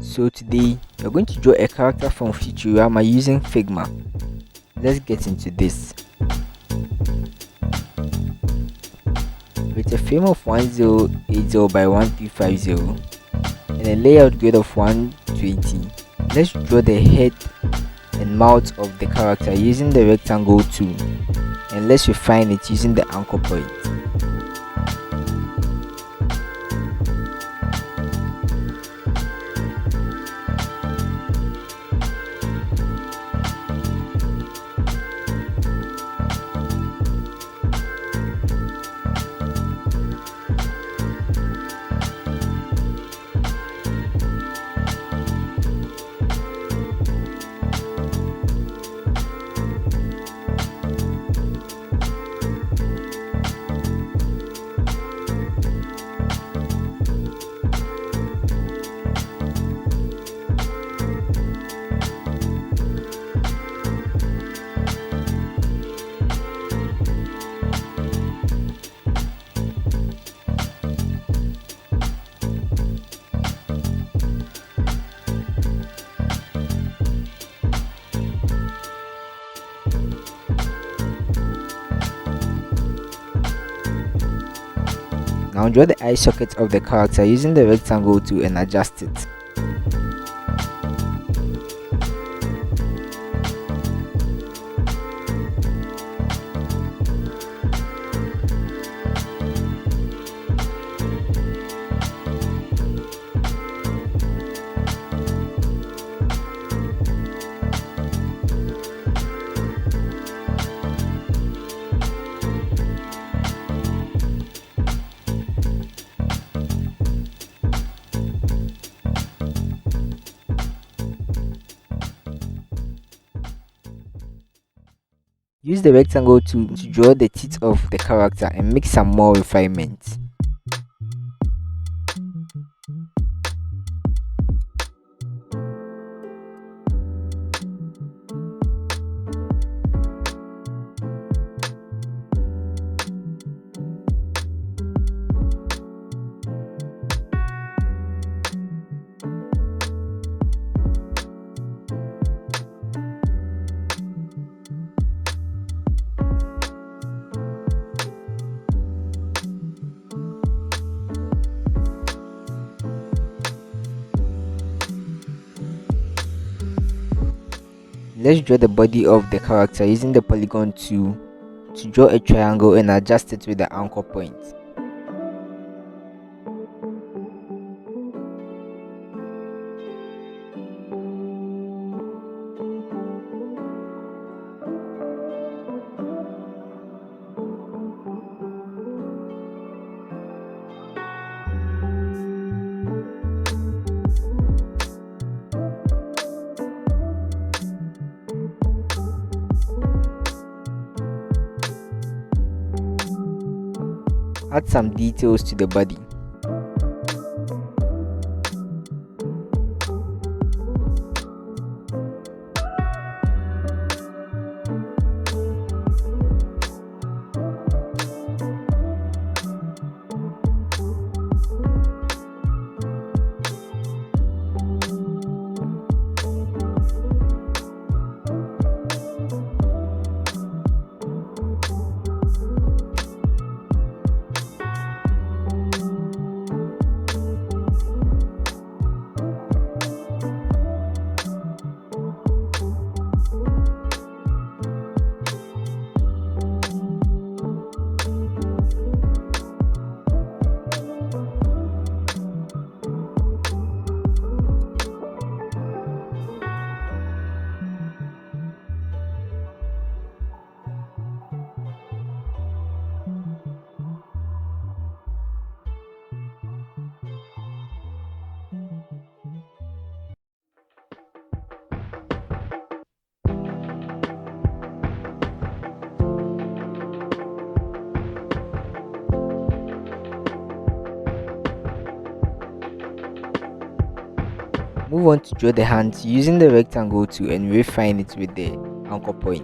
So today we're going to draw a character from Futurama using Figma. Let's get into this. With a frame of 1080 by 1350 and a layout grade of 120, let's draw the head and mouth of the character using the rectangle tool, and let's refine it using the anchor point. Now draw the eye socket of the character using the rectangle tool and adjust it. Use the rectangle tool to draw the teeth of the character and make some more refinements. Let's draw the body of the character using the polygon tool to draw a triangle and adjust it with the anchor point. Add some details to the body. Move on to draw the hands using the rectangle tool and refine it with the anchor point.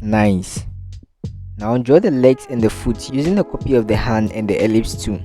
Nice. Now draw the legs and the foot using a copy of the hand and the ellipse too.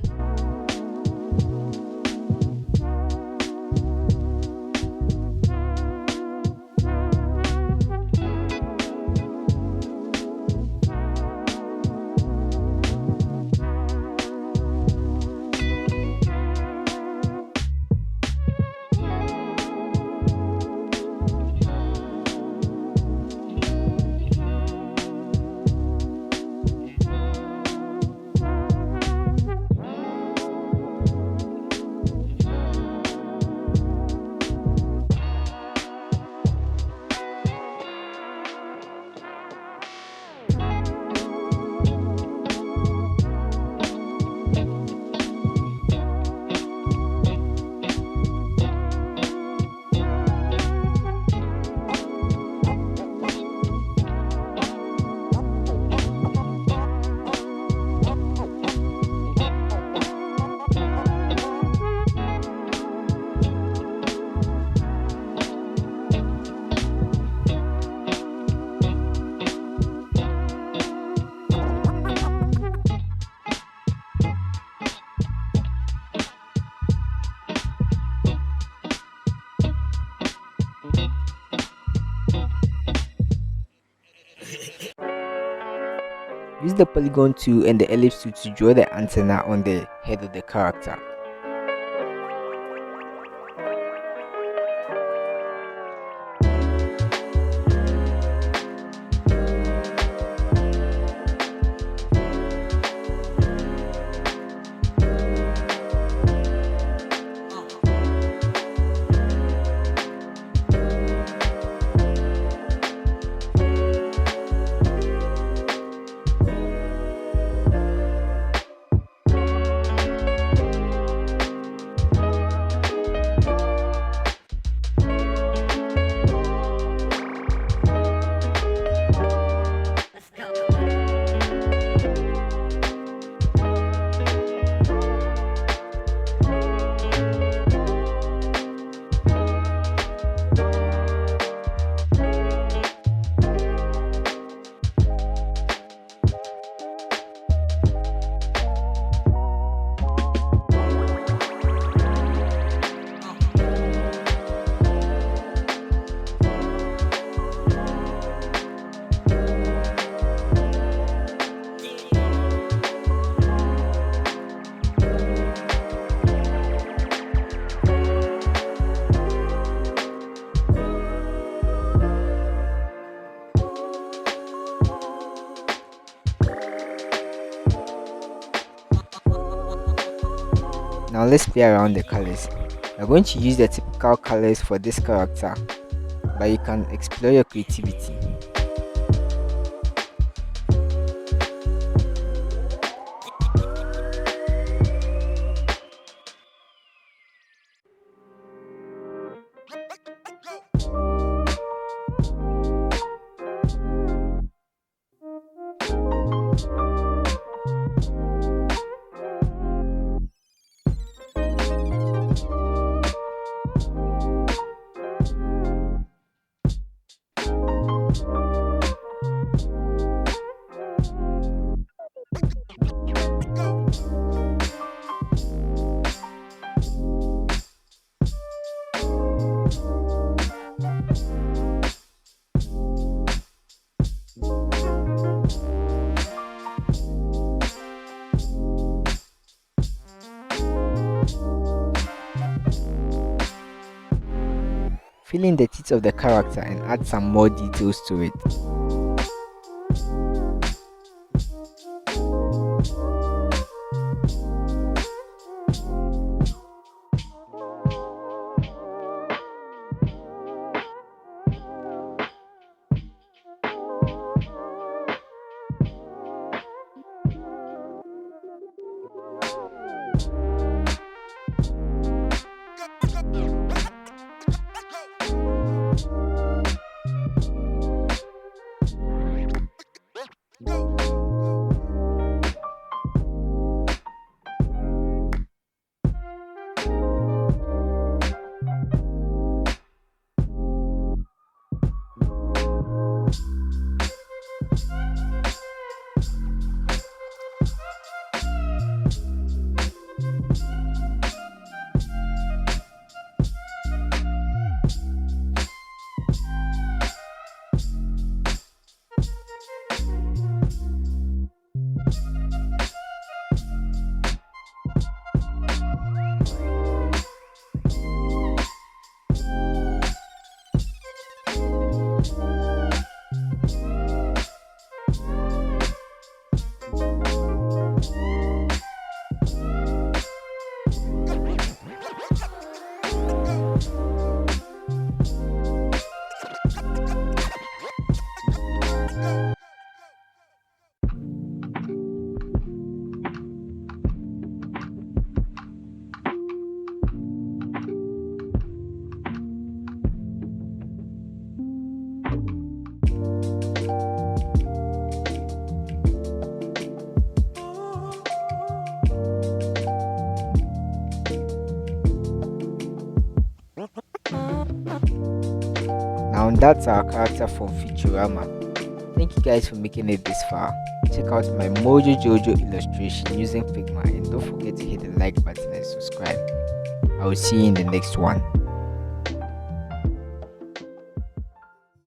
Use the polygon tool and the ellipse tool to draw the antenna on the head of the character. Now let's play around the colors. We're going to use the typical colors for this character, but you can explore your creativity. Fill in the teeth of the character and add some more details to it. Now that's our character from Futurama. Thank you guys for making it this far. Check out my Mojo Jojo illustration using Figma, and don't forget to hit the like button and subscribe. I will see you in the next one.